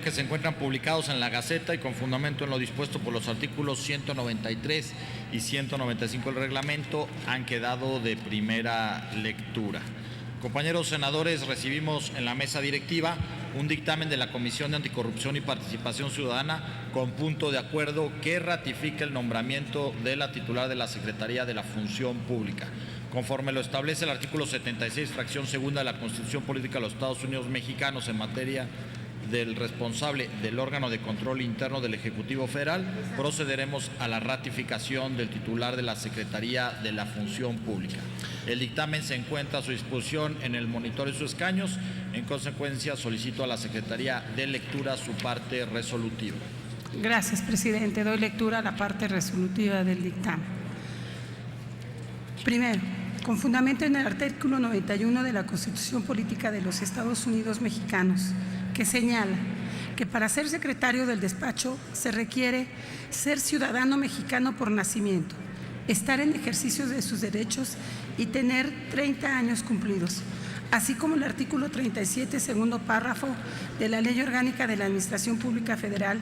que se encuentran publicados en la Gaceta y con fundamento en lo dispuesto por los artículos 193 y 195 del reglamento han quedado de primera lectura. Compañeros senadores, recibimos en la mesa directiva un dictamen de la Comisión de Anticorrupción y Participación Ciudadana con punto de acuerdo que ratifica el nombramiento de la titular de la Secretaría de la Función Pública. Conforme lo establece el artículo 76, fracción segunda de la Constitución Política de los Estados Unidos Mexicanos en materia del responsable del órgano de control interno del Ejecutivo Federal, procederemos a la ratificación del titular de la Secretaría de la Función Pública. El dictamen se encuentra a su disposición en el monitor de sus escaños. En consecuencia, solicito a la Secretaría de lectura su parte resolutiva. Gracias, presidente. Doy lectura a la parte resolutiva del dictamen. Primero, con fundamento en el artículo 91 de la Constitución Política de los Estados Unidos Mexicanos, que señala que para ser secretario del despacho se requiere ser ciudadano mexicano por nacimiento, estar en ejercicio de sus derechos y tener 30 años cumplidos, así como el artículo 37, segundo párrafo de la Ley Orgánica de la Administración Pública Federal,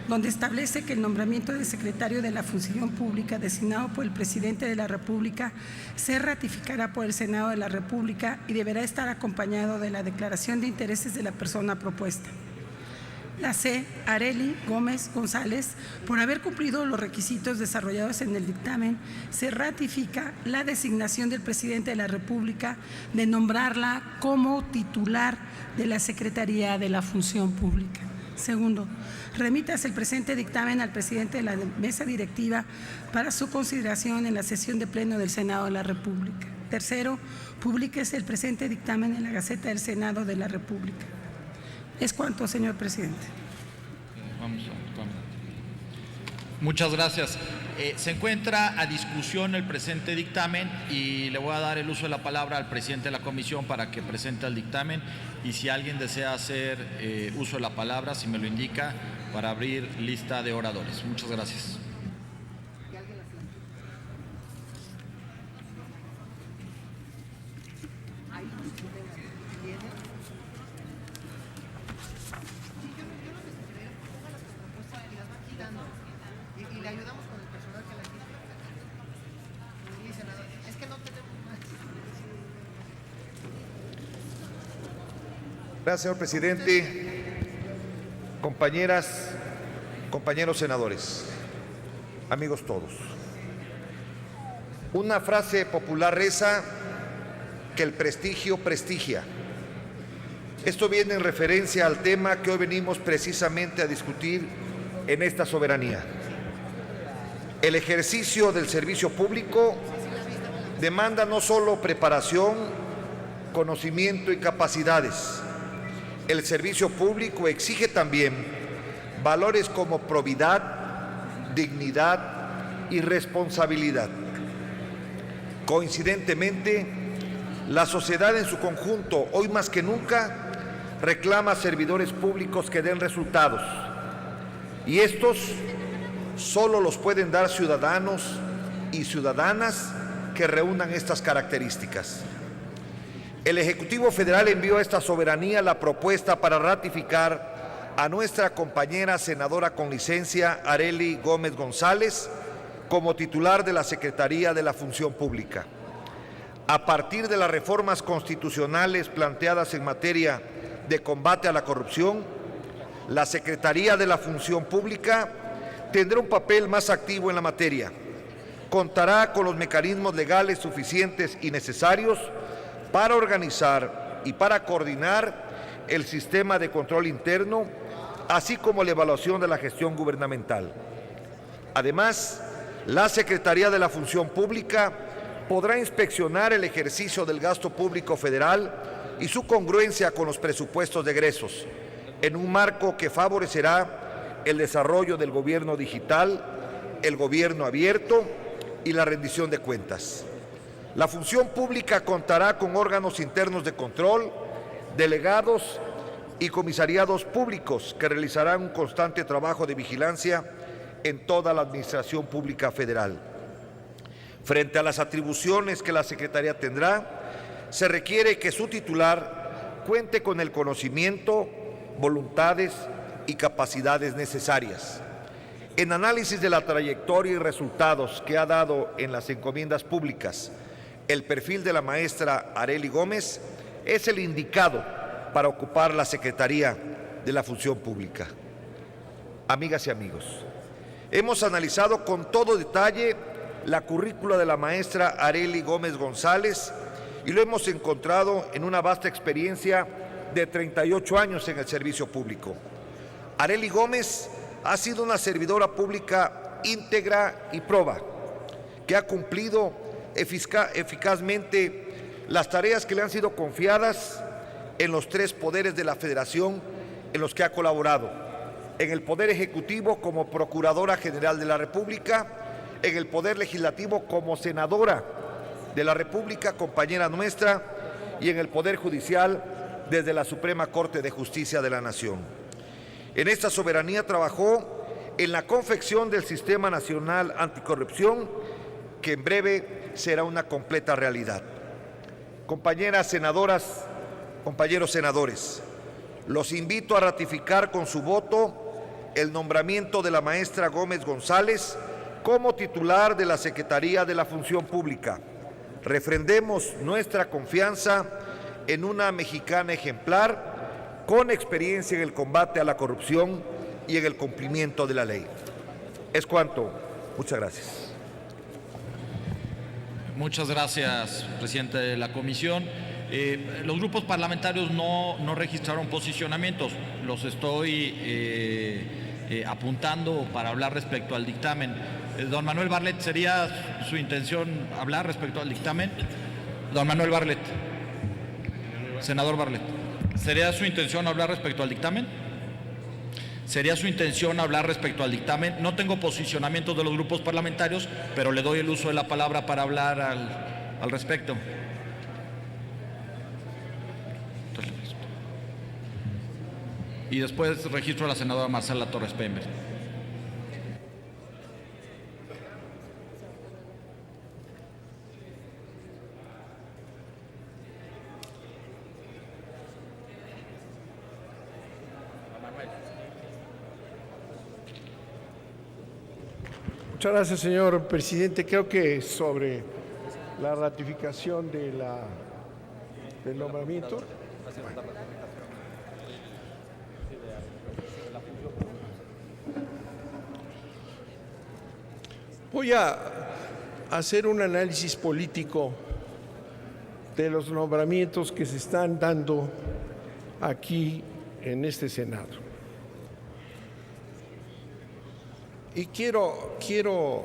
donde establece que el nombramiento de secretario de la Función Pública designado por el Presidente de la República se ratificará por el Senado de la República y deberá estar acompañado de la declaración de intereses de la persona propuesta. La C. Arely Gómez González, por haber cumplido los requisitos desarrollados en el dictamen, se ratifica la designación del Presidente de la República de nombrarla como titular de la Secretaría de la Función Pública. Segundo, remítase el presente dictamen al presidente de la mesa directiva para su consideración en la sesión de pleno del Senado de la República. Tercero, publíquese el presente dictamen en la Gaceta del Senado de la República. Es cuanto, señor presidente. Vamos. Muchas gracias. Se encuentra a discusión el presente dictamen y le voy a dar el uso de la palabra al presidente de la comisión para que presente el dictamen, y si alguien desea hacer uso de la palabra, si me lo indica, para abrir lista de oradores. Muchas gracias. Y le ayudamos con el personal que la tiene. Es que no tenemos más. Gracias, señor presidente. Compañeras, compañeros senadores, amigos todos. Una frase popular reza que el prestigio prestigia. Esto viene en referencia al tema que hoy venimos precisamente a discutir en esta soberanía. El ejercicio del servicio público demanda no solo preparación, conocimiento y capacidades. El servicio público exige también valores como probidad, dignidad y responsabilidad. Coincidentemente, la sociedad en su conjunto, hoy más que nunca, reclama servidores públicos que den resultados. Y estos solo los pueden dar ciudadanos y ciudadanas que reúnan estas características. El Ejecutivo Federal envió a esta soberanía la propuesta para ratificar a nuestra compañera senadora con licencia, Arely Gómez González, como titular de la Secretaría de la Función Pública. A partir de las reformas constitucionales planteadas en materia de combate a la corrupción, la Secretaría de la Función Pública tendrá un papel más activo en la materia. Contará con los mecanismos legales suficientes y necesarios para organizar y para coordinar el sistema de control interno, así como la evaluación de la gestión gubernamental. Además, la Secretaría de la Función Pública podrá inspeccionar el ejercicio del gasto público federal y su congruencia con los presupuestos de egresos, en un marco que favorecerá el desarrollo del gobierno digital, el gobierno abierto y la rendición de cuentas. La función pública contará con órganos internos de control, delegados y comisariados públicos que realizarán un constante trabajo de vigilancia en toda la administración pública federal. Frente a las atribuciones que la Secretaría tendrá, se requiere que su titular cuente con el conocimiento, voluntades y capacidades necesarias. En análisis de la trayectoria y resultados que ha dado en las encomiendas públicas, el perfil de la maestra Arely Gómez es el indicado para ocupar la Secretaría de la Función Pública. Amigas y amigos, hemos analizado con todo detalle la currícula de la maestra Arely Gómez González y lo hemos encontrado en una vasta experiencia de 38 años en el servicio público. Arely Gómez ha sido una servidora pública íntegra y proba, que ha cumplido eficazmente las tareas que le han sido confiadas en los 3 poderes de la Federación en los que ha colaborado: en el Poder Ejecutivo como Procuradora General de la República, en el Poder Legislativo como Senadora de la República, compañera nuestra, y en el Poder Judicial desde la Suprema Corte de Justicia de la Nación. En esta soberanía trabajó en la confección del Sistema Nacional Anticorrupción, que en breve será una completa realidad. Compañeras senadoras, compañeros senadores, los invito a ratificar con su voto el nombramiento de la maestra Gómez González como titular de la Secretaría de la Función Pública. Refrendemos nuestra confianza en una mexicana ejemplar, con experiencia en el combate a la corrupción y en el cumplimiento de la ley. Es cuanto. Muchas gracias. Muchas gracias, presidente de la comisión. Los grupos parlamentarios no registraron posicionamientos. Los estoy apuntando para hablar respecto al dictamen. Don Manuel Barlet, ¿sería su intención hablar respecto al dictamen? Don Manuel Barlet. Senador Barlet. ¿Sería su intención hablar respecto al dictamen? ¿Sería su intención hablar respecto al dictamen? No tengo posicionamientos de los grupos parlamentarios, pero le doy el uso de la palabra para hablar al respecto. Y después registro a la senadora Marcela Torres Pember. Muchas gracias, señor presidente. Creo que sobre la ratificación del nombramiento. Voy a hacer un análisis político de los nombramientos que se están dando aquí en este Senado. Y quiero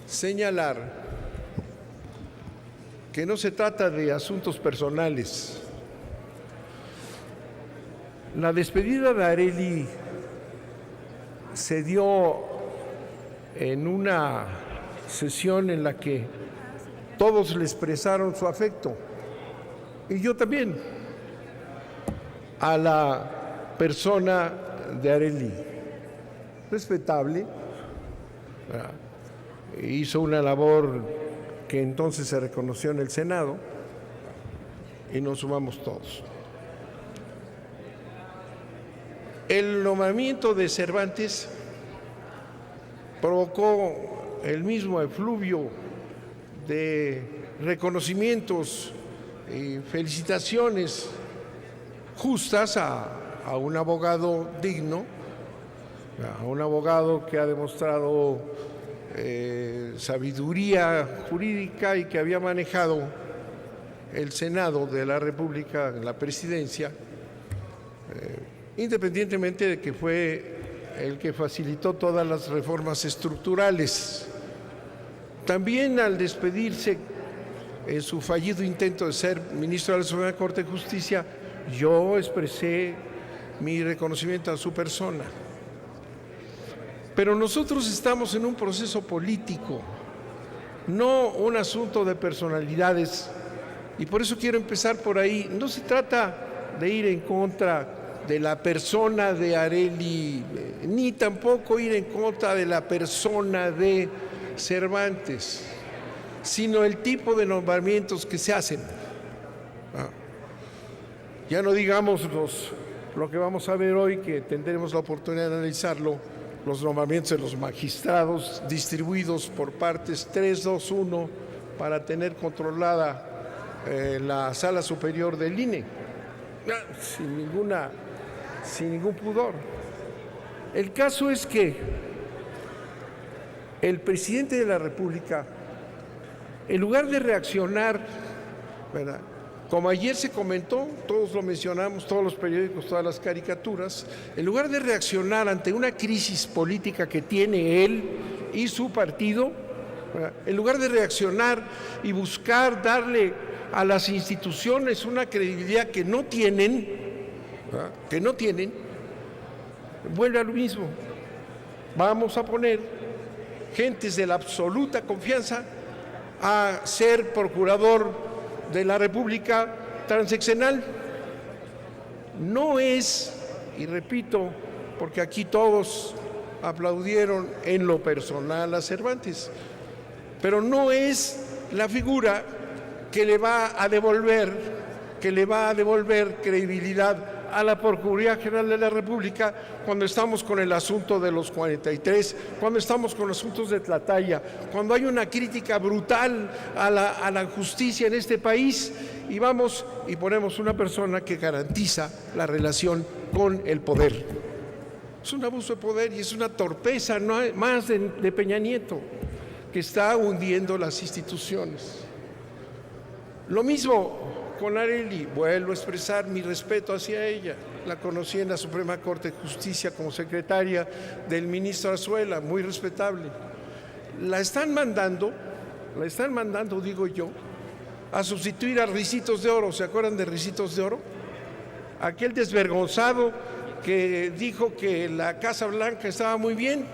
señalar que no se trata de asuntos personales. La despedida de Arely se dio en una sesión en la que todos le expresaron su afecto, y yo también, a la persona de Arely. Respetable, hizo una labor que entonces se reconoció en el Senado y nos sumamos todos. El nombramiento de Cervantes provocó el mismo efluvio de reconocimientos y felicitaciones justas a un abogado digno, a un abogado que ha demostrado sabiduría jurídica y que había manejado el Senado de la República, la presidencia, independientemente de que fue el que facilitó todas las reformas estructurales. También al despedirse en su fallido intento de ser ministro de la Suprema Corte de Justicia, yo expresé mi reconocimiento a su persona. Pero nosotros estamos en un proceso político, no un asunto de personalidades, y por eso quiero empezar por ahí. No se trata de ir en contra de la persona de Arely, ni tampoco ir en contra de la persona de Cervantes, sino el tipo de nombramientos que se hacen. Ya no digamos los lo que vamos a ver hoy, que tendremos la oportunidad de analizarlo, los nombramientos de los magistrados distribuidos por partes 3, 2, 1 para tener controlada la sala superior del INE, sin ningún pudor. El caso es que el presidente de la República, en lugar de reaccionar, ¿verdad?, como ayer se comentó, todos lo mencionamos, todos los periódicos, todas las caricaturas, en lugar de reaccionar ante una crisis política que tiene él y su partido, ¿verdad?, en lugar de reaccionar y buscar darle a las instituciones una credibilidad que no tienen, ¿verdad?, vuelve a lo mismo. Vamos a poner gentes de la absoluta confianza a ser procurador de la República transeccional. No es, y repito, porque aquí todos aplaudieron en lo personal a Cervantes, pero no es la figura que le va a devolver credibilidad a la Procuraduría General de la República cuando estamos con el asunto de los 43, cuando estamos con asuntos de Tlatlaya, cuando hay una crítica brutal a la justicia en este país y vamos y ponemos una persona que garantiza la relación con el poder. Es un abuso de poder y es una torpeza no hay más de Peña Nieto, que está hundiendo las instituciones. Lo mismo con Arely, vuelvo a expresar mi respeto hacia ella. La conocí en la Suprema Corte de Justicia como secretaria del ministro Azuela, muy respetable. La están mandando, digo yo, a sustituir a Ricitos de Oro. ¿Se acuerdan de Ricitos de Oro? Aquel desvergonzado que dijo que la Casa Blanca estaba muy bien,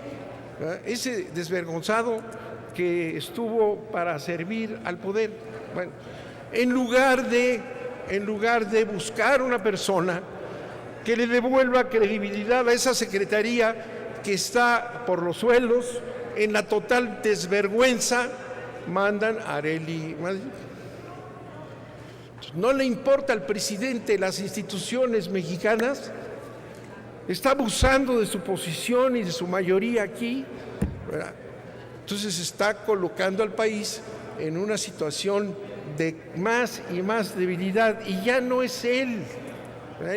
¿verdad? Ese desvergonzado que estuvo para servir al poder. Bueno, en lugar de buscar una persona que le devuelva credibilidad a esa secretaría que está por los suelos, en la total desvergüenza, mandan a Arely. No le importa al presidente las instituciones mexicanas, está abusando de su posición y de su mayoría aquí, ¿verdad? Entonces está colocando al país en una situación de más y más debilidad, y ya no es él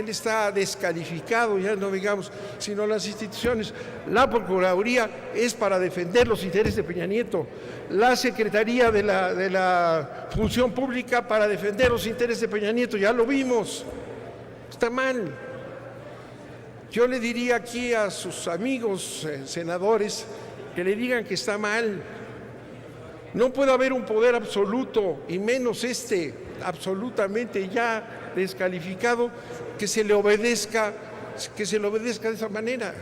está descalificado, ya no digamos, sino las instituciones. La Procuraduría es para defender los intereses de Peña Nieto, la Secretaría de la Función Pública para defender los intereses de Peña Nieto, ya lo vimos, está mal. Yo le diría aquí a sus amigos senadores que le digan que está mal. No puede haber un poder absoluto, y menos absolutamente ya descalificado, que se le obedezca de esa manera.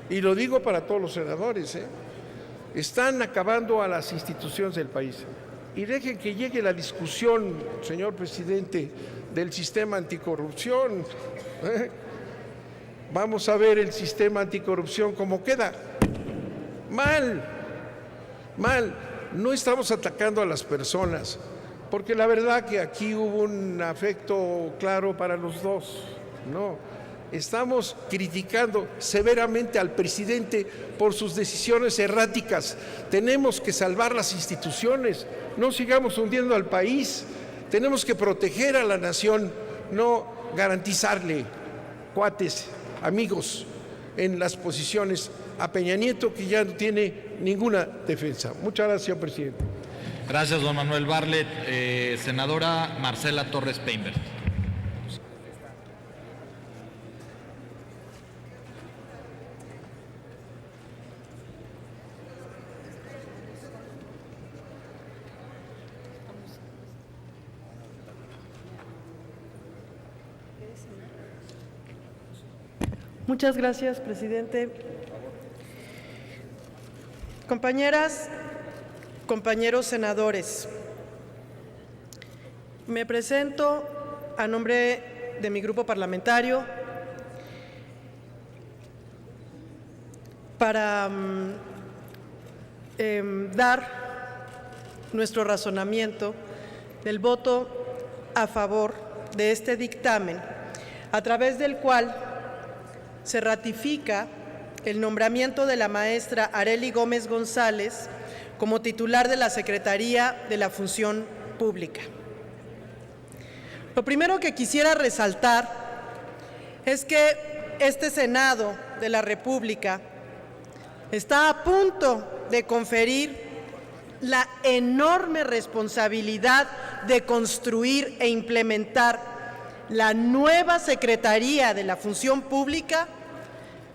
Y lo digo para todos los senadores, están acabando a las instituciones del país. Y dejen que llegue la discusión, señor presidente, del sistema anticorrupción. Vamos a ver el sistema anticorrupción cómo queda. Mal. No estamos atacando a las personas, porque la verdad que aquí hubo un afecto claro para los dos. No, estamos criticando severamente al presidente por sus decisiones erráticas. Tenemos que salvar las instituciones, no sigamos hundiendo al país. Tenemos que proteger a la nación, no garantizarle, cuates, amigos, en las posiciones a Peña Nieto, que ya no tiene ninguna defensa. Muchas gracias, señor presidente. Gracias, don Manuel Bartlett. Senadora Marcela Torres Peinbert. Muchas gracias, presidente. Compañeras, compañeros senadores, me presento a nombre de mi grupo parlamentario para dar nuestro razonamiento del voto a favor de este dictamen a través del cual se ratifica el nombramiento de la maestra Arely Gómez González como titular de la Secretaría de la Función Pública. Lo primero que quisiera resaltar es que este Senado de la República está a punto de conferir la enorme responsabilidad de construir e implementar la nueva Secretaría de la Función Pública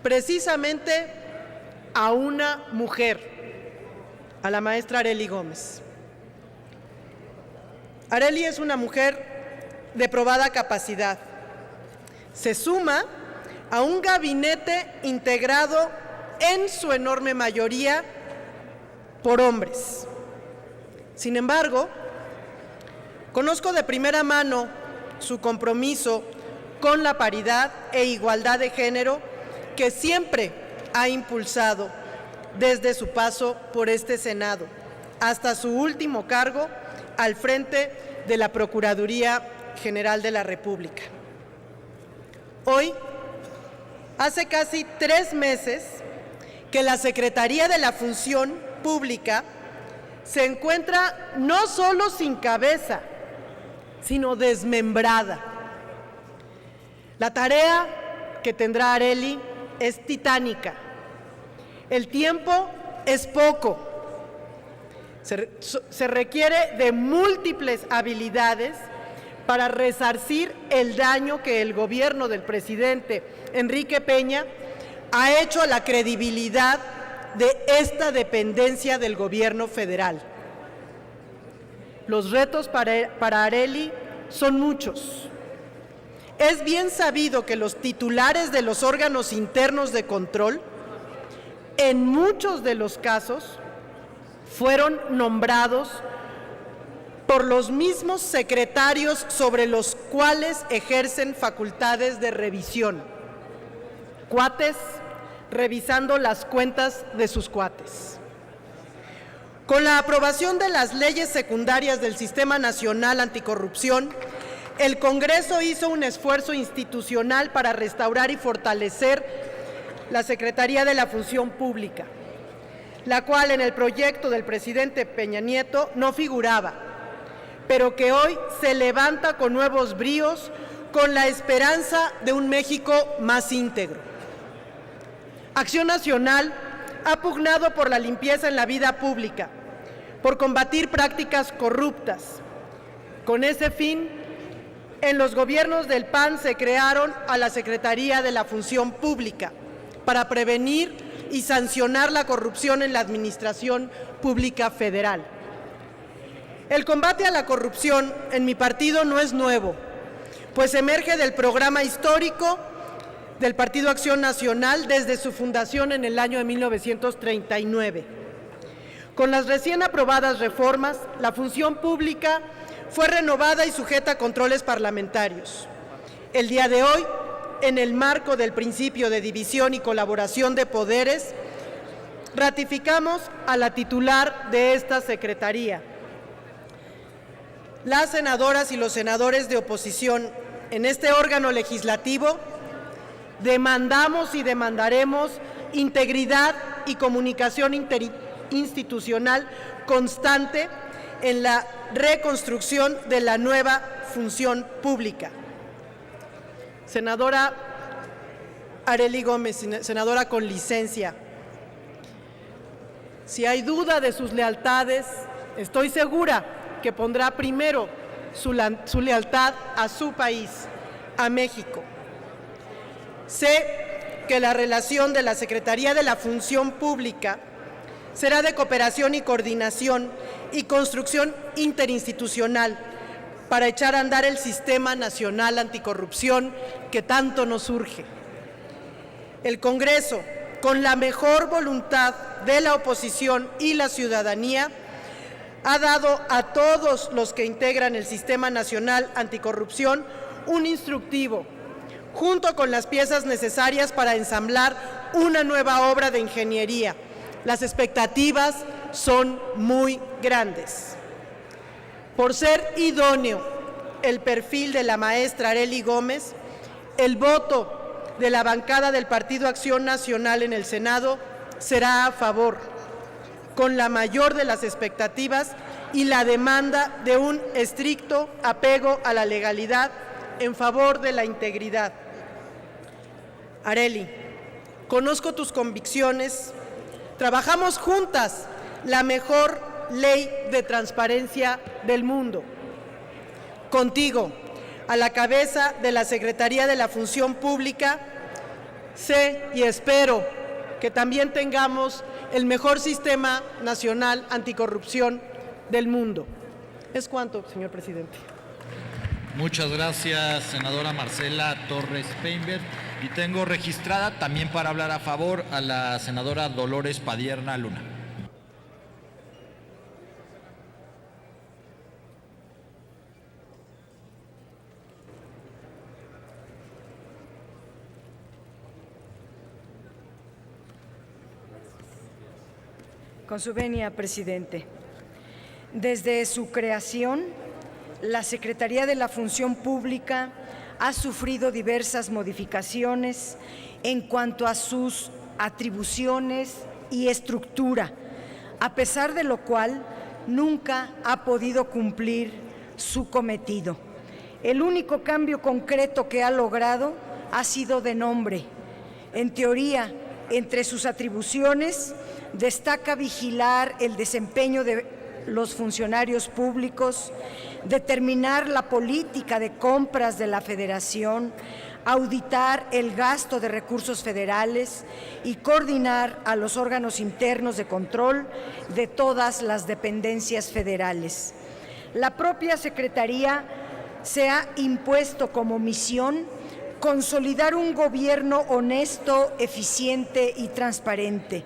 precisamente a una mujer, a la maestra Arely Gómez. Arely es una mujer de probada capacidad. Se suma a un gabinete integrado en su enorme mayoría por hombres. Sin embargo, conozco de primera mano su compromiso con la paridad e igualdad de género que siempre ha impulsado desde su paso por este Senado hasta su último cargo al frente de la Procuraduría General de la República. Hoy, hace casi 3 meses que la Secretaría de la Función Pública se encuentra no solo sin cabeza, sino desmembrada. La tarea que tendrá Arely es titánica. El tiempo es poco. Se requiere de múltiples habilidades para resarcir el daño que el gobierno del presidente Enrique Peña ha hecho a la credibilidad de esta dependencia del gobierno federal. Los retos para Arely son muchos. Es bien sabido que los titulares de los órganos internos de control, en muchos de los casos, fueron nombrados por los mismos secretarios sobre los cuales ejercen facultades de revisión. Cuates revisando las cuentas de sus cuates. Con la aprobación de las leyes secundarias del Sistema Nacional Anticorrupción, el Congreso hizo un esfuerzo institucional para restaurar y fortalecer la Secretaría de la Función Pública, la cual en el proyecto del presidente Peña Nieto no figuraba, pero que hoy se levanta con nuevos bríos, con la esperanza de un México más íntegro. Acción Nacional ha pugnado por la limpieza en la vida pública, por combatir prácticas corruptas. Con ese fin, en los gobiernos del PAN se crearon a la Secretaría de la Función Pública para prevenir y sancionar la corrupción en la Administración Pública Federal. El combate a la corrupción en mi partido no es nuevo, pues emerge del programa histórico del Partido Acción Nacional desde su fundación en el año de 1939. Con las recién aprobadas reformas, la función pública fue renovada y sujeta a controles parlamentarios. El día de hoy, en el marco del principio de división y colaboración de poderes, ratificamos a la titular de esta secretaría. Las senadoras y los senadores de oposición en este órgano legislativo demandamos y demandaremos integridad y comunicación interinstitucional constante en la reconstrucción de la nueva función pública. Senadora Arely Gómez, senadora con licencia, si hay duda de sus lealtades, estoy segura que pondrá primero su lealtad a su país, a México. Sé que la relación de la Secretaría de la Función Pública será de cooperación y coordinación y construcción interinstitucional para echar a andar el Sistema Nacional Anticorrupción que tanto nos urge. El Congreso, con la mejor voluntad de la oposición y la ciudadanía, ha dado a todos los que integran el Sistema Nacional Anticorrupción un instructivo, junto con las piezas necesarias para ensamblar una nueva obra de ingeniería. Las expectativas son muy grandes. Por ser idóneo el perfil de la maestra Arely Gómez, el voto de la bancada del Partido Acción Nacional en el Senado será a favor, con la mayor de las expectativas y la demanda de un estricto apego a la legalidad en favor de la integridad. Arely, conozco tus convicciones, trabajamos juntas la mejor ley de transparencia del mundo. Contigo, a la cabeza de la Secretaría de la Función Pública, sé y espero que también tengamos el mejor sistema nacional anticorrupción del mundo. Es cuanto, señor presidente. Muchas gracias, senadora Marcela Torres Peinberg. Y tengo registrada también para hablar a favor a la senadora Dolores Padierna Luna. Con su venia, presidente. Desde su creación, la Secretaría de la Función Pública ha sufrido diversas modificaciones en cuanto a sus atribuciones y estructura, a pesar de lo cual nunca ha podido cumplir su cometido. El único cambio concreto que ha logrado ha sido de nombre. En teoría, entre sus atribuciones destaca vigilar el desempeño de los funcionarios públicos, determinar la política de compras de la Federación, auditar el gasto de recursos federales y coordinar a los órganos internos de control de todas las dependencias federales. La propia Secretaría se ha impuesto como misión consolidar un gobierno honesto, eficiente y transparente.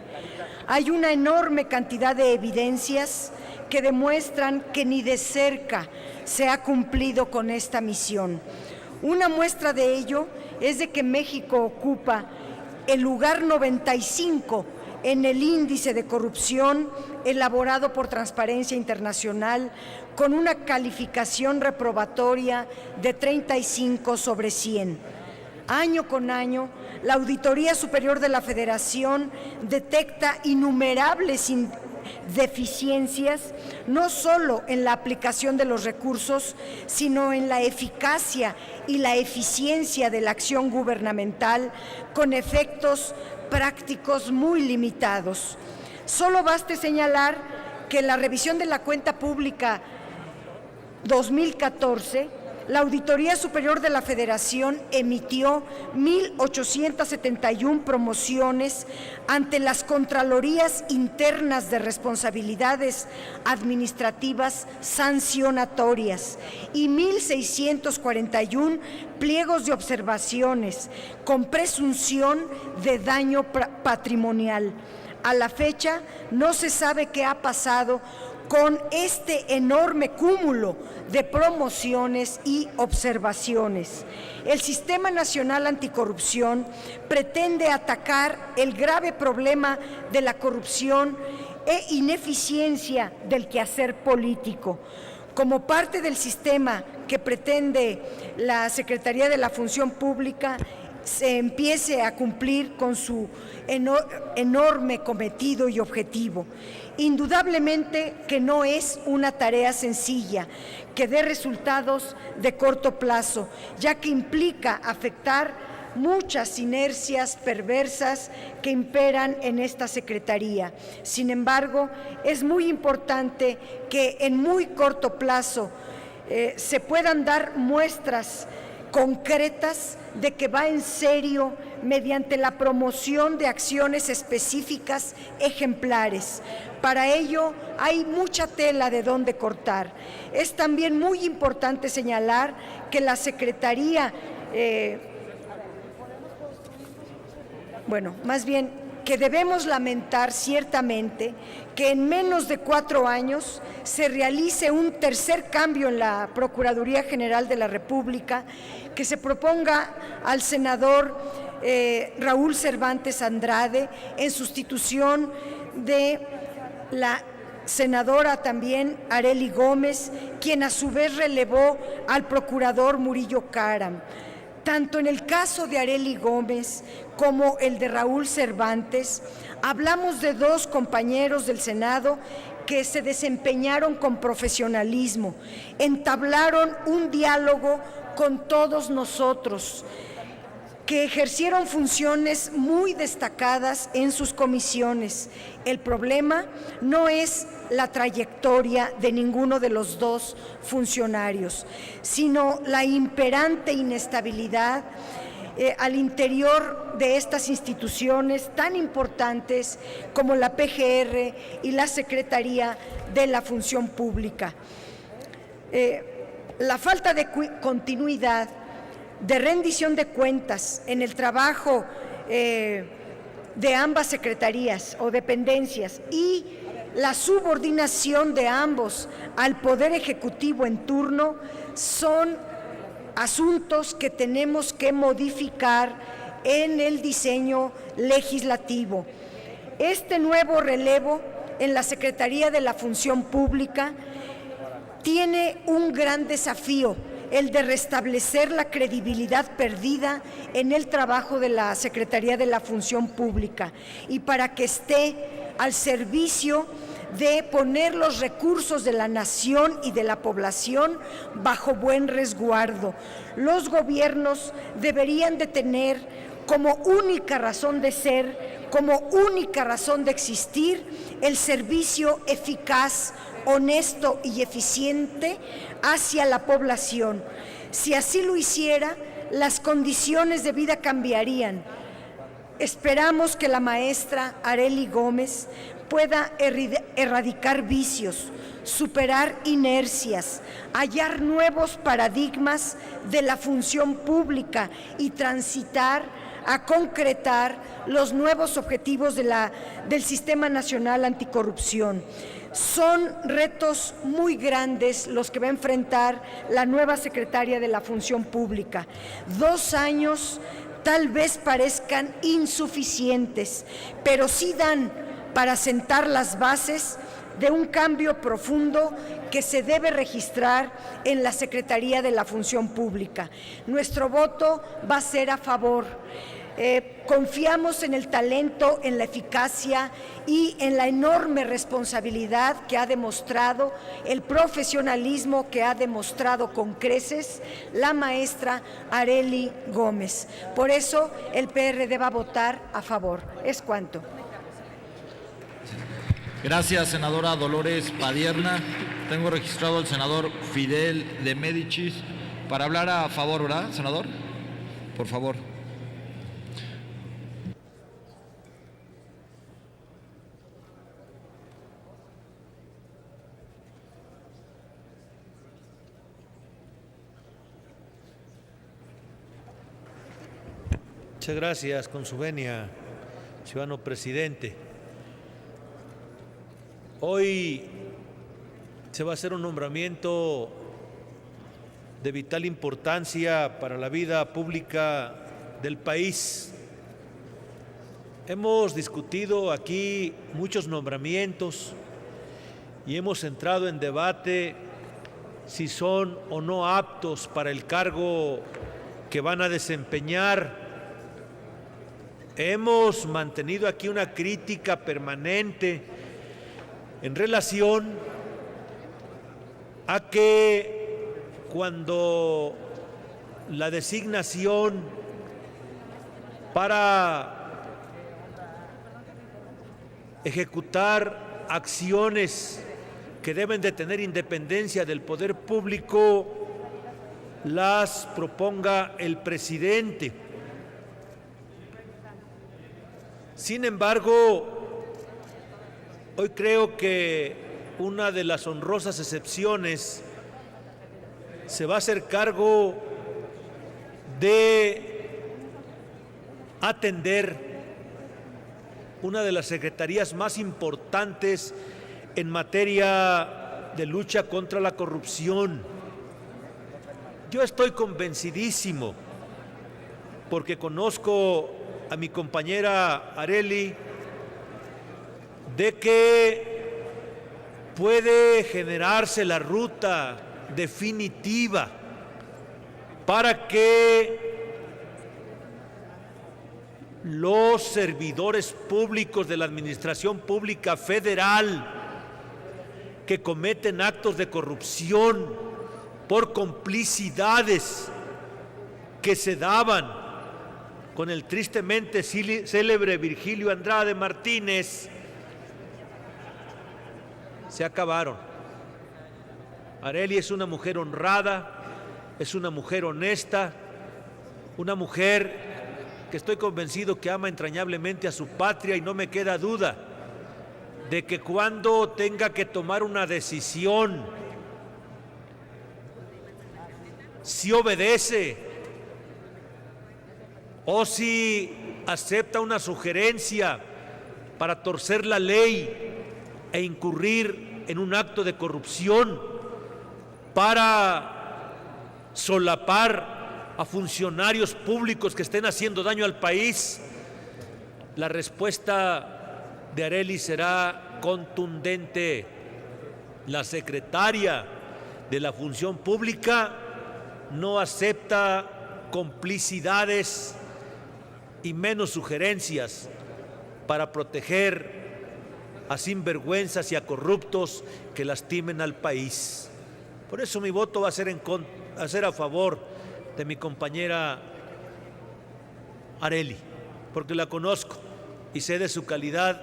Hay una enorme cantidad de evidencias que demuestran que ni de cerca se ha cumplido con esta misión. Una muestra de ello es de que México ocupa el lugar 95 en el índice de corrupción elaborado por Transparencia Internacional, con una calificación reprobatoria de 35 sobre 100. Año con año, la Auditoría Superior de la Federación detecta innumerables deficiencias, no solo en la aplicación de los recursos, sino en la eficacia y la eficiencia de la acción gubernamental, con efectos prácticos muy limitados. Solo baste señalar que en la revisión de la cuenta pública 2014, la Auditoría Superior de la Federación emitió 1,871 promociones ante las Contralorías Internas de Responsabilidades Administrativas Sancionatorias y 1,641 pliegos de observaciones con presunción de daño patrimonial. A la fecha, no se sabe qué ha pasado con este enorme cúmulo de promociones y observaciones. El Sistema Nacional Anticorrupción pretende atacar el grave problema de la corrupción e ineficiencia del quehacer político. Como parte del sistema que pretende la Secretaría de la Función Pública, se empiece a cumplir con su enorme cometido y objetivo. Indudablemente que no es una tarea sencilla, que dé resultados de corto plazo, ya que implica afectar muchas inercias perversas que imperan en esta Secretaría. Sin embargo, es muy importante que en muy corto plazo se puedan dar muestras concretas de que va en serio mediante la promoción de acciones específicas ejemplares. Para ello hay mucha tela de dónde cortar. Es también muy importante señalar que la Secretaría, que debemos lamentar ciertamente que en menos de 4 años se realice un tercer cambio en la Procuraduría General de la República, que se proponga al senador Raúl Cervantes Andrade en sustitución de la senadora también Arely Gómez, quien a su vez relevó al procurador Murillo Karam. Tanto en el caso de Arely Gómez como el de Raúl Cervantes, hablamos de dos compañeros del Senado que se desempeñaron con profesionalismo, entablaron un diálogo con todos nosotros, que ejercieron funciones muy destacadas en sus comisiones. El problema no es la trayectoria de ninguno de los dos funcionarios, sino la imperante inestabilidad al interior de estas instituciones tan importantes como la PGR y la Secretaría de la Función Pública. La falta de continuidad, de rendición de cuentas en el trabajo de ambas secretarías o dependencias y la subordinación de ambos al Poder Ejecutivo en turno son asuntos que tenemos que modificar en el diseño legislativo. Este nuevo relevo en la Secretaría de la Función Pública tiene un gran desafío, el de restablecer la credibilidad perdida en el trabajo de la Secretaría de la Función Pública y para que esté al servicio de poner los recursos de la nación y de la población bajo buen resguardo. Los gobiernos deberían de tener como única razón de ser, como única razón de existir, el servicio eficaz, honesto y eficiente hacia la población. Si así lo hiciera, las condiciones de vida cambiarían. Esperamos que la maestra Arely Gómez pueda erradicar vicios, superar inercias, hallar nuevos paradigmas de la función pública y transitar a concretar los nuevos objetivos del Sistema Nacional Anticorrupción. Son retos muy grandes los que va a enfrentar la nueva secretaria de la Función Pública. 2 años tal vez parezcan insuficientes, pero sí dan para sentar las bases de un cambio profundo que se debe registrar en la Secretaría de la Función Pública. Nuestro voto va a ser a favor. Confiamos en el talento, en la eficacia y en la enorme responsabilidad que ha demostrado, el profesionalismo que ha demostrado con creces la maestra Arely Gómez. Por eso el PRD va a votar a favor. Es cuanto. Gracias, senadora Dolores Padierna. Tengo registrado al senador Fidel de Médicis para hablar a favor, ¿verdad, senador? Por favor. Muchas gracias, con su venia, ciudadano presidente. Hoy se va a hacer un nombramiento de vital importancia para la vida pública del país. Hemos discutido aquí muchos nombramientos y hemos entrado en debate si son o no aptos para el cargo que van a desempeñar. Hemos mantenido aquí una crítica permanente en relación a que cuando la designación para ejecutar acciones que deben de tener independencia del poder público las proponga el presidente. Sin embargo, hoy creo que una de las honrosas excepciones se va a hacer cargo de atender una de las secretarías más importantes en materia de lucha contra la corrupción. Yo estoy convencidísimo, porque conozco a mi compañera Arely, de que puede generarse la ruta definitiva para que los servidores públicos de la Administración Pública Federal que cometen actos de corrupción por complicidades que se daban con el tristemente célebre Virgilio Andrade Martínez, se acabaron. Arely es una mujer honrada, es una mujer honesta, una mujer que estoy convencido que ama entrañablemente a su patria, y no me queda duda de que cuando tenga que tomar una decisión, si obedece o si acepta una sugerencia para torcer la ley e incurrir en un acto de corrupción para solapar a funcionarios públicos que estén haciendo daño al país, la respuesta de Arely será contundente. La secretaria de la Función Pública no acepta complicidades y menos sugerencias para proteger a sinvergüenzas y a corruptos que lastimen al país. Por eso mi voto va a ser a favor de mi compañera Arely, porque la conozco y sé de su calidad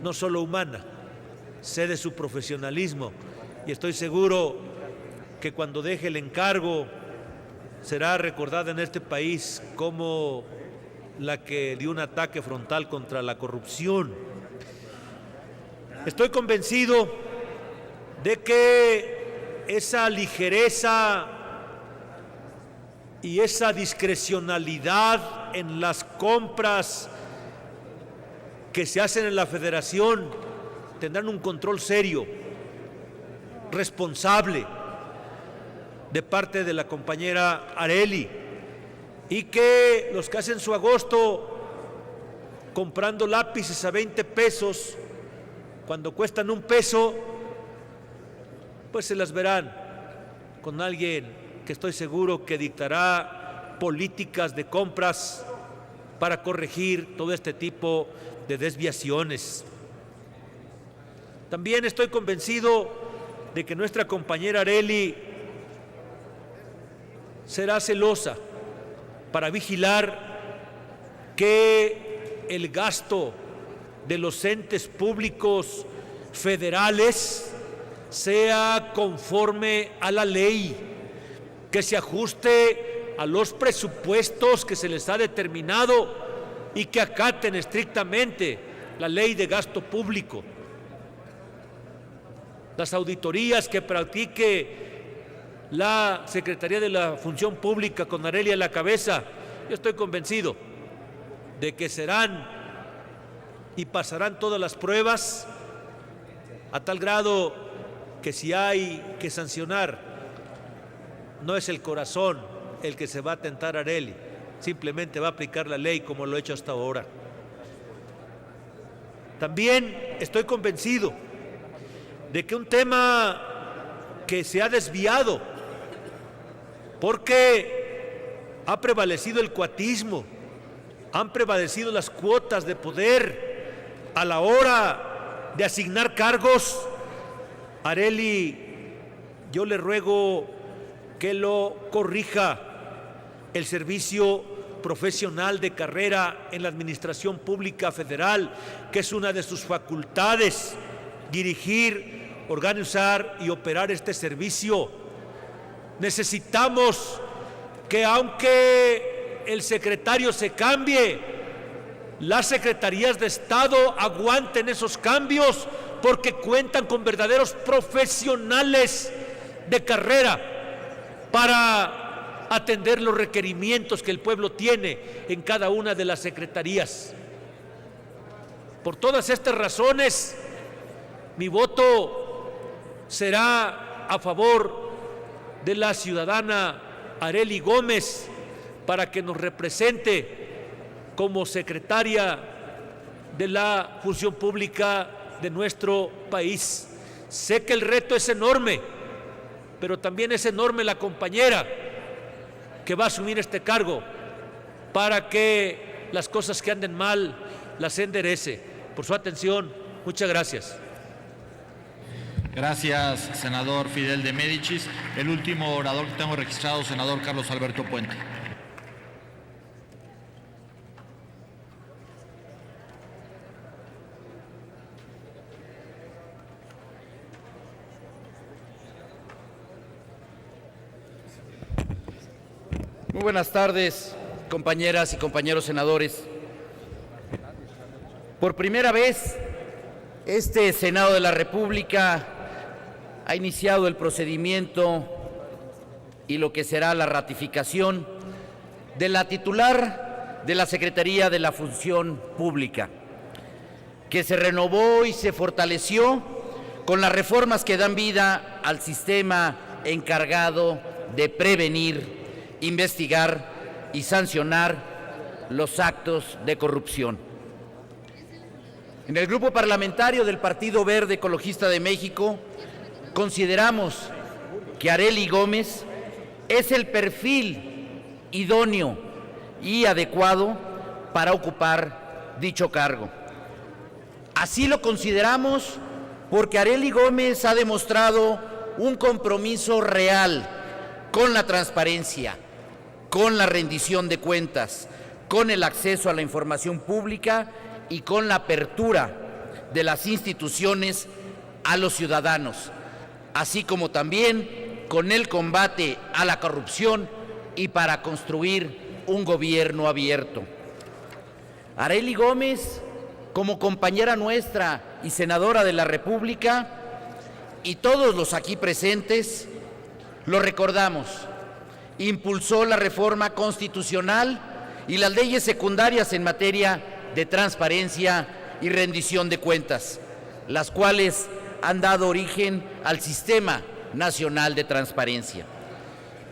no solo humana, sé de su profesionalismo, y estoy seguro que cuando deje el encargo será recordada en este país como la que dio un ataque frontal contra la corrupción. Estoy convencido de que esa ligereza y esa discrecionalidad en las compras que se hacen en la Federación tendrán un control serio, responsable, de parte de la compañera Arely, y que los que hacen su agosto comprando lápices a 20 pesos, cuando cuestan $1, pues se las verán con alguien que estoy seguro que dictará políticas de compras para corregir todo este tipo de desviaciones. También estoy convencido de que nuestra compañera Arely será celosa para vigilar que el gasto de los entes públicos federales sea conforme a la ley, que se ajuste a los presupuestos que se les ha determinado y que acaten estrictamente la ley de gasto público. Las auditorías que practique la Secretaría de la Función Pública con Arely a la cabeza, yo estoy convencido de que serán y pasarán todas las pruebas, a tal grado que si hay que sancionar, no es el corazón el que se va a tentar a Arely, simplemente va a aplicar la ley como lo ha hecho hasta ahora. También estoy convencido de que un tema que se ha desviado porque ha prevalecido el cuatismo, han prevalecido las cuotas de poder a la hora de asignar cargos, Arely, yo le ruego que lo corrija. El servicio profesional de carrera en la Administración Pública Federal, que es una de sus facultades, dirigir, organizar y operar este servicio. Necesitamos que, aunque el secretario se cambie, las secretarías de Estado aguanten esos cambios, porque cuentan con verdaderos profesionales de carrera para atender los requerimientos que el pueblo tiene en cada una de las secretarías. Por todas estas razones, mi voto será a favor de la ciudadana Arely Gómez para que nos represente como secretaria de la Función Pública de nuestro país. Sé que el reto es enorme, pero también es enorme la compañera que va a asumir este cargo para que las cosas que anden mal las enderece. Por su atención, muchas gracias. Gracias, senador Fidel de Médicis. El último orador que tengo registrado, senador Carlos Alberto Puente. Muy buenas tardes, compañeras y compañeros senadores. Por primera vez, este Senado de la República ha iniciado el procedimiento y lo que será la ratificación de la titular de la Secretaría de la Función Pública, que se renovó y se fortaleció con las reformas que dan vida al sistema encargado de prevenir, investigar y sancionar los actos de corrupción. En el Grupo Parlamentario del Partido Verde Ecologista de México consideramos que Arely Gómez es el perfil idóneo y adecuado para ocupar dicho cargo. Así lo consideramos porque Arely Gómez ha demostrado un compromiso real con la transparencia, con la rendición de cuentas, con el acceso a la información pública y con la apertura de las instituciones a los ciudadanos, así como también con el combate a la corrupción y para construir un gobierno abierto. Arely Gómez, como compañera nuestra y senadora de la República, y todos los aquí presentes, lo recordamos, impulsó la reforma constitucional y las leyes secundarias en materia de transparencia y rendición de cuentas, las cuales han dado origen al Sistema Nacional de Transparencia.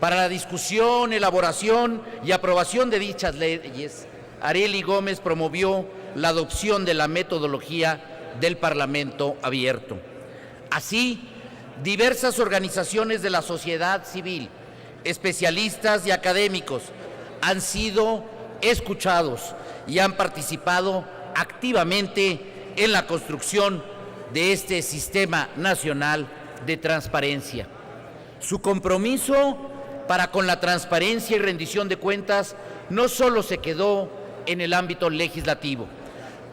Para la discusión, elaboración y aprobación de dichas leyes, Arely Gómez promovió la adopción de la metodología del Parlamento abierto. Así, diversas organizaciones de la sociedad civil, especialistas y académicos han sido escuchados y han participado activamente en la construcción de este Sistema Nacional de Transparencia. Su compromiso para con la transparencia y rendición de cuentas no solo se quedó en el ámbito legislativo.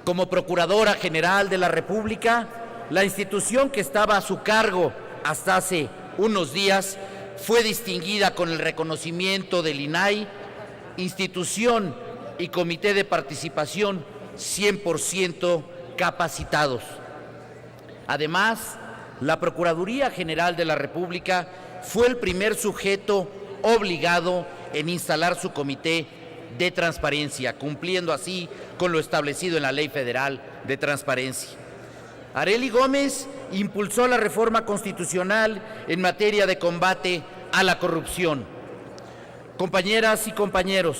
Como Procuradora General de la República, la institución que estaba a su cargo hasta hace unos días fue distinguida con el reconocimiento del INAI, institución y comité de participación 100% capacitados. Además, la Procuraduría General de la República fue el primer sujeto obligado en instalar su comité de transparencia, cumpliendo así con lo establecido en la Ley Federal de Transparencia. Arely Gómez impulsó la reforma constitucional en materia de combate a la corrupción. Compañeras y compañeros,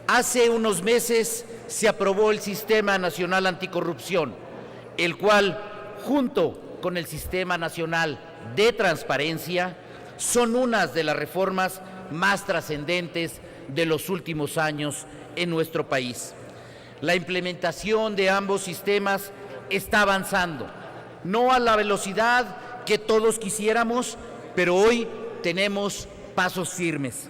hace unos meses se aprobó el Sistema Nacional Anticorrupción, el cual, junto con el Sistema Nacional de Transparencia, son unas de las reformas más trascendentes de los últimos años en nuestro país. La implementación de ambos sistemas está avanzando, no a la velocidad que todos quisiéramos, pero hoy tenemos pasos firmes.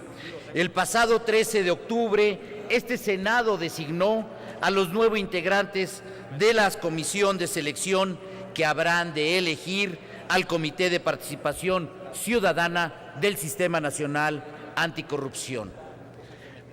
El pasado 13 de octubre, este Senado designó a los nuevos integrantes de la comisión de selección que habrán de elegir al Comité de Participación Ciudadana del Sistema Nacional Anticorrupción.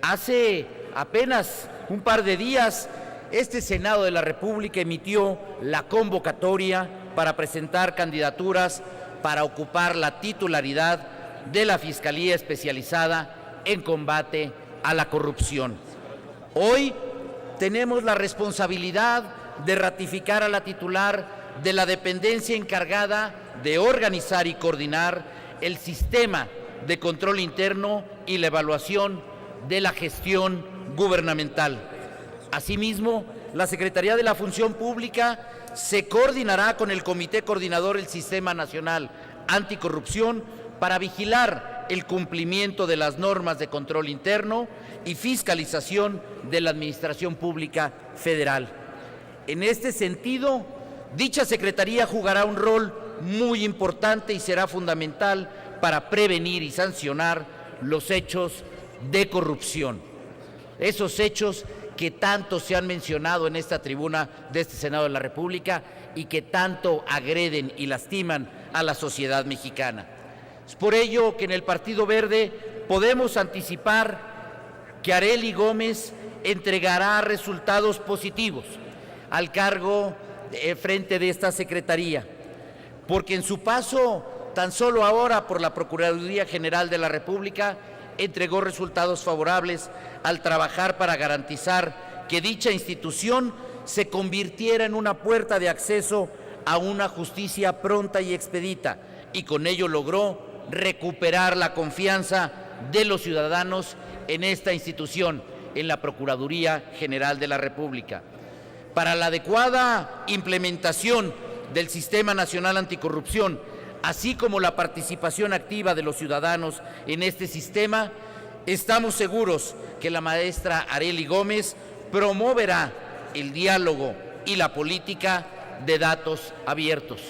Hace apenas un par de días, este Senado de la República emitió la convocatoria para presentar candidaturas para ocupar la titularidad de la Fiscalía Especializada en Combate a la Corrupción. Hoy tenemos la responsabilidad de ratificar a la titular de la dependencia encargada de organizar y coordinar el sistema de control interno y la evaluación de la gestión gubernamental. Asimismo, la Secretaría de la Función Pública se coordinará con el Comité Coordinador del Sistema Nacional Anticorrupción para vigilar el cumplimiento de las normas de control interno y fiscalización de la Administración Pública Federal. En este sentido, dicha Secretaría jugará un rol muy importante y será fundamental para prevenir y sancionar los hechos de corrupción. Esos hechos que tanto se han mencionado en esta tribuna de este Senado de la República y que tanto agreden y lastiman a la sociedad mexicana. Es por ello que en el Partido Verde podemos anticipar que Arely Gómez entregará resultados positivos al cargo frente de esta Secretaría, porque en su paso tan solo ahora por la Procuraduría General de la República entregó resultados favorables al trabajar para garantizar que dicha institución se convirtiera en una puerta de acceso a una justicia pronta y expedita, y con ello logró recuperar la confianza de los ciudadanos en esta institución, en la Procuraduría General de la República. Para la adecuada implementación del Sistema Nacional Anticorrupción, así como la participación activa de los ciudadanos en este sistema, estamos seguros que la maestra Arely Gómez promoverá el diálogo y la política de datos abiertos.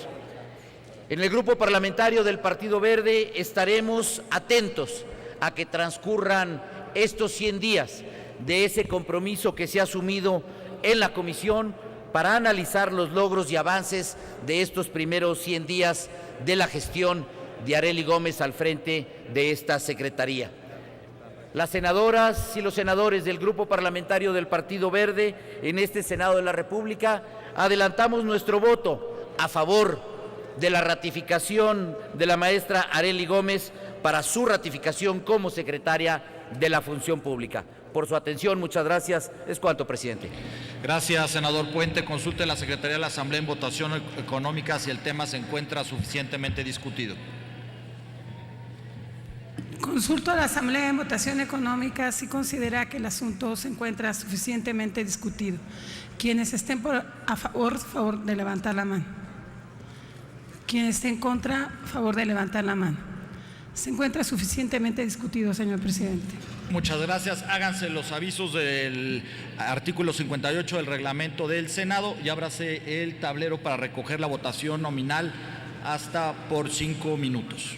En el Grupo Parlamentario del Partido Verde estaremos atentos a que transcurran estos 100 días de ese compromiso que se ha asumido en la Comisión para analizar los logros y avances de estos primeros 100 días de la gestión de Arely Gómez al frente de esta Secretaría. Las senadoras y los senadores del Grupo Parlamentario del Partido Verde en este Senado de la República adelantamos nuestro voto a favor de la ratificación de la maestra Arely Gómez para su ratificación como secretaria de la Función Pública. Por su atención, muchas gracias. Es cuanto, presidente. Gracias, senador Puente. Consulte la Secretaría de la Asamblea en votación económica si el tema se encuentra suficientemente discutido. Consulto a la Asamblea en votación económica si considera que el asunto se encuentra suficientemente discutido. Quienes estén a favor de levantar la mano. Quienes estén en contra, a favor de levantar la mano. Se encuentra suficientemente discutido, señor presidente. Muchas gracias. Háganse los avisos del artículo 58 del reglamento del Senado y ábrase el tablero para recoger la votación nominal hasta por 5 minutos.